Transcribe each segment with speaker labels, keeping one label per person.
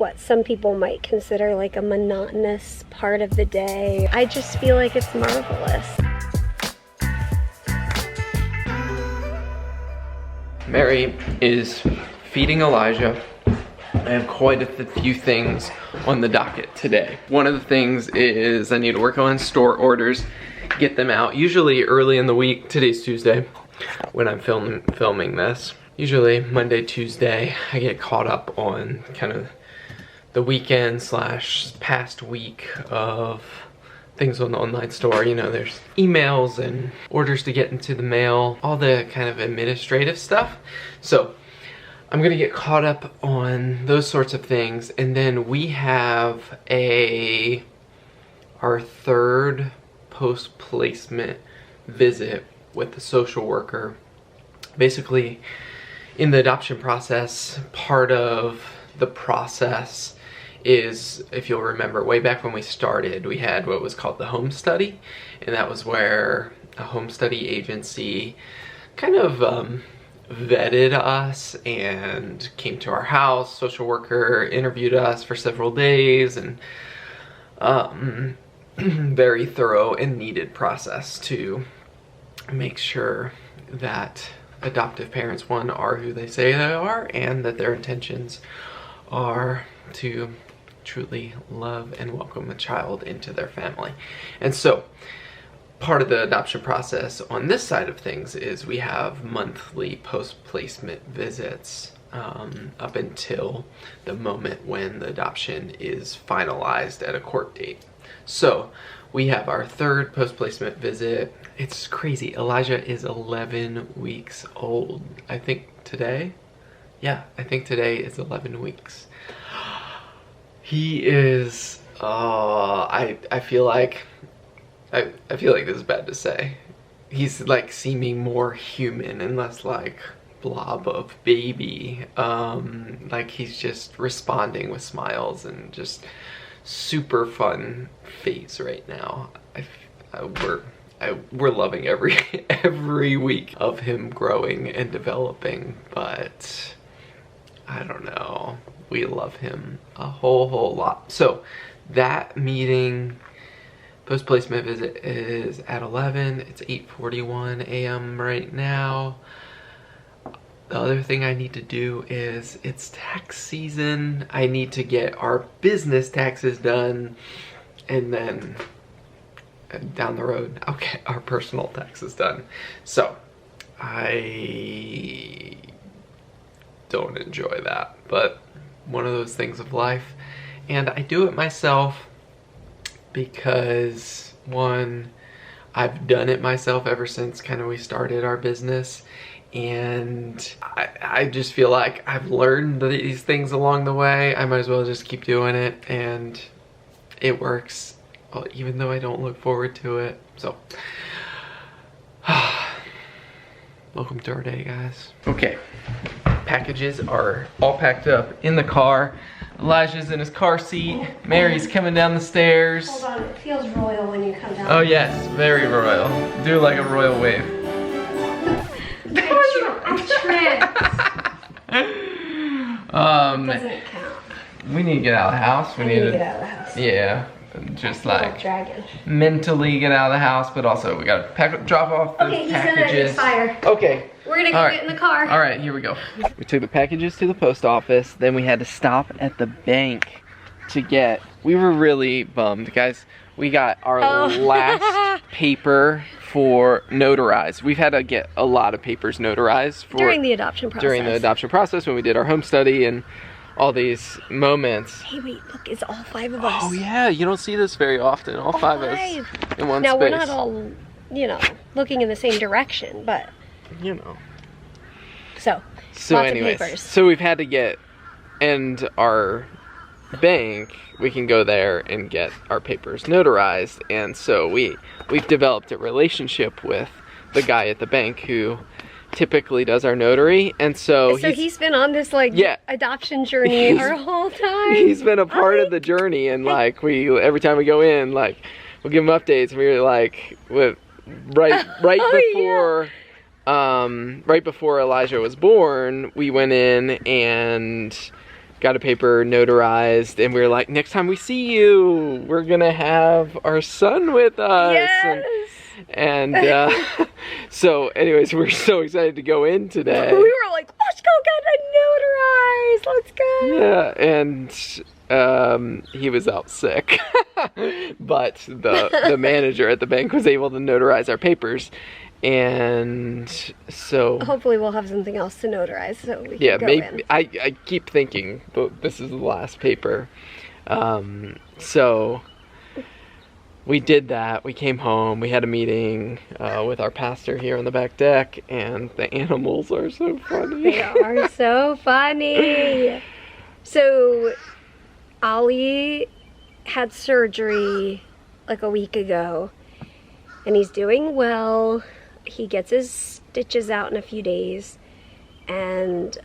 Speaker 1: what some people might consider like a monotonous part of the day. I just feel like it's marvelous.
Speaker 2: Mary is feeding Elijah. I have quite a few things on the docket today. One of the things is I need to work on store orders, get them out, usually early in the week. Today's Tuesday when I'm filming this. Usually Monday, Tuesday, I get caught up on kind of the weekend slash past week of things on the online store. You know, there's emails and orders to get into the mail, all the kind of administrative stuff. So I'm gonna get caught up on those sorts of things. And then we have our third post-placement visit with the social worker. Basically, in the adoption process, part of the process is, if you'll remember, way back when we started, we had what was called the home study, and that was where a home study agency kind of vetted us and came to our house. Social worker interviewed us for several days, and very thorough and needed process to make sure that adoptive parents, one, are who they say they are, and that their intentions are to truly love and welcome a child into their family. And so part of the adoption process on this side of things is we have monthly post-placement visits up until the moment when the adoption is finalized at a court date. So we have our third post-placement visit. It's crazy. Elijah is 11 weeks old. I think today? Yeah, I think today is 11 weeks. He is, I feel like this is bad to say. He's like seeming more human and less like blob of baby. Like he's just responding with smiles and just super fun phase right now. We're loving every week of him growing and developing, but I don't know. We love him a whole lot. So that meeting, post-placement visit, is at 11. It's 8:41 a.m. right now. The other thing I need to do is, it's tax season. I need to get our business taxes done, and then down the road, I'll get our personal taxes done. So I don't enjoy that, but one of those things of life. And I do it myself because, one, I've done it myself ever since kind of we started our business, and I just feel like I've learned these things along the way. I might as well just keep doing it, and it works, even though I don't look forward to it. So welcome to our day, guys. Okay, packages are all packed up in the car. Elijah's in his car seat. Mary's coming down the stairs.
Speaker 1: Hold on, it feels royal when you come down.
Speaker 2: Oh yes, very royal. Do like a royal wave.
Speaker 1: Doesn't count.
Speaker 2: We need to get out of the house. We need to
Speaker 1: get out of the house.
Speaker 2: Yeah, just like
Speaker 1: dragon.
Speaker 2: mentally get out of the house, but also we gotta drop off the packages.
Speaker 1: He's gonna expire.
Speaker 2: Okay.
Speaker 1: We're gonna go get in the car.
Speaker 2: All right, here we go. We took the packages to the post office. Then we had to stop at the bank to get. We were really bummed, guys. We got our last paper for notarized. We've had to get a lot of papers notarized
Speaker 1: during the adoption process.
Speaker 2: During the adoption process, when we did our home study and all these moments.
Speaker 1: Hey, wait, look, it's all 5 of us.
Speaker 2: Oh yeah, you don't see this very often. All 5 of us in one space.
Speaker 1: Now we're not all, you know, looking in the same direction, but
Speaker 2: you know.
Speaker 1: So lots of papers.
Speaker 2: So we've had to get, and our bank, we can go there and get our papers notarized, and so we've developed a relationship with the guy at the bank who typically does our notary, and so
Speaker 1: he's been on this like adoption journey our whole time.
Speaker 2: He's been a part of the journey, and like every time we go in, like we'll give him updates. We were like right before Elijah was born, we went in and got a paper notarized, and we were like, next time we see you, we're gonna have our son with us.
Speaker 1: Yes.
Speaker 2: And so anyways, we're so excited to go in today.
Speaker 1: We were like, let's go get it notarized. Let's go.
Speaker 2: Yeah, and he was out sick. But the manager at the bank was able to notarize our papers. And so
Speaker 1: hopefully we'll have something else to notarize so we can
Speaker 2: yeah,
Speaker 1: go
Speaker 2: maybe
Speaker 1: in.
Speaker 2: I keep thinking, but this is the last paper. So we did that. We came home. We had a meeting with our pastor here on the back deck, and the animals are so funny.
Speaker 1: They are so funny. So Ollie had surgery like a week ago, and he's doing well. He gets his stitches out in a few days, and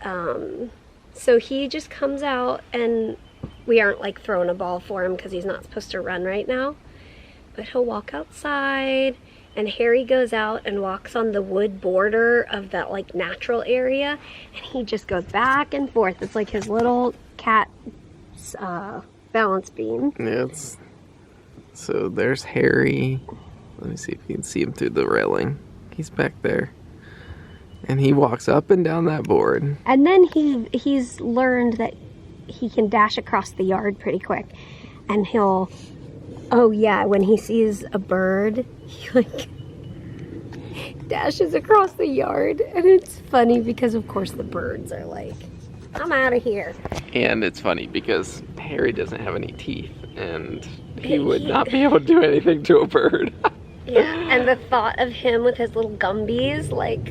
Speaker 1: so he just comes out, and we aren't like throwing a ball for him because he's not supposed to run right now, but he'll walk outside, and Harry goes out and walks on the wood border of that like natural area, and he just goes back and forth. It's like his little cat balance beam.
Speaker 2: Yeah, so there's Harry. Let me see if you can see him through the railing. He's back there. And he walks up and down that board.
Speaker 1: And then he's learned that he can dash across the yard pretty quick. And he'll, oh yeah, when he sees a bird, he like dashes across the yard. And it's funny because of course the birds are like, I'm out of here.
Speaker 2: And it's funny because Harry doesn't have any teeth, and he would not be able to do anything to a bird.
Speaker 1: Yeah, and the thought of him with his little Gumbies, like,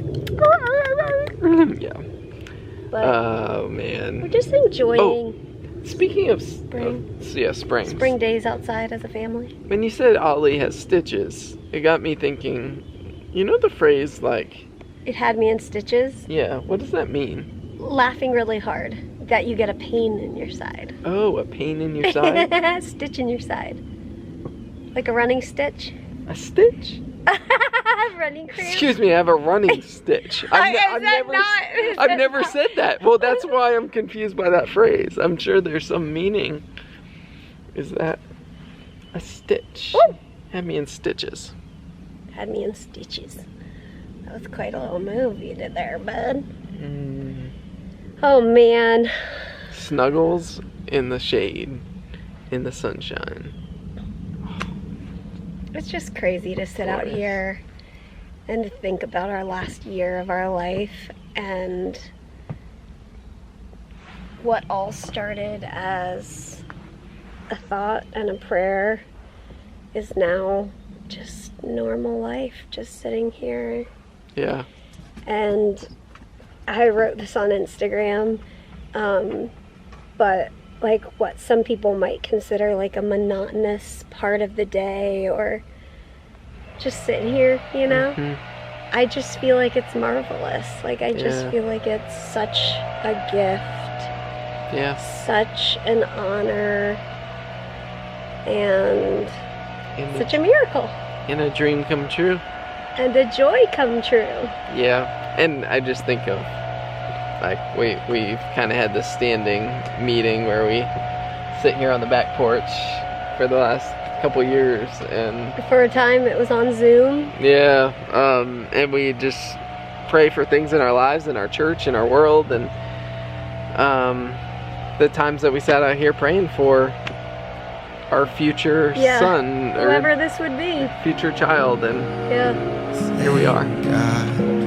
Speaker 2: yeah.
Speaker 1: But
Speaker 2: oh man.
Speaker 1: we're just enjoying
Speaker 2: speaking of
Speaker 1: spring.
Speaker 2: Spring
Speaker 1: Days outside as a family.
Speaker 2: When you said Ollie has stitches, it got me thinking, you know the phrase like,
Speaker 1: It had me in stitches.
Speaker 2: yeah, what does that mean?
Speaker 1: Laughing really hard that you get a pain in your side.
Speaker 2: Oh, a pain in your side?
Speaker 1: Stitch in your side. Like a running stitch.
Speaker 2: A stitch?
Speaker 1: Running cramp.
Speaker 2: Excuse me, I have a running stitch. I've never said that. Well, that's why I'm confused by that phrase. I'm sure there's some meaning. Is that a stitch?
Speaker 1: Ooh.
Speaker 2: Had me in stitches.
Speaker 1: Had me in stitches. That was quite a little move you did there, bud. Oh man.
Speaker 2: Snuggles in the shade, in the sunshine.
Speaker 1: It's just crazy to sit out here and to think about our last year of our life and what all started as a thought and a prayer is now just normal life, just sitting here.
Speaker 2: Yeah.
Speaker 1: And I wrote this on Instagram, but like what some people might consider like a monotonous part of the day or just sitting here, you know? I just feel like it's marvelous. Like I just feel like it's such a gift.
Speaker 2: Yeah.
Speaker 1: Such an honor. And such a miracle.
Speaker 2: And a dream come true.
Speaker 1: And a joy come true.
Speaker 2: Yeah. And I just think of like we've kind of had this standing meeting where we sit here on the back porch for the last couple years, and
Speaker 1: for a time it was on Zoom.
Speaker 2: Yeah, and we just pray for things in our lives, in our church, in our world, and the times that we sat out here praying for our future son,
Speaker 1: whoever this would be,
Speaker 2: future child, and
Speaker 1: yeah,
Speaker 2: here we are.
Speaker 3: God.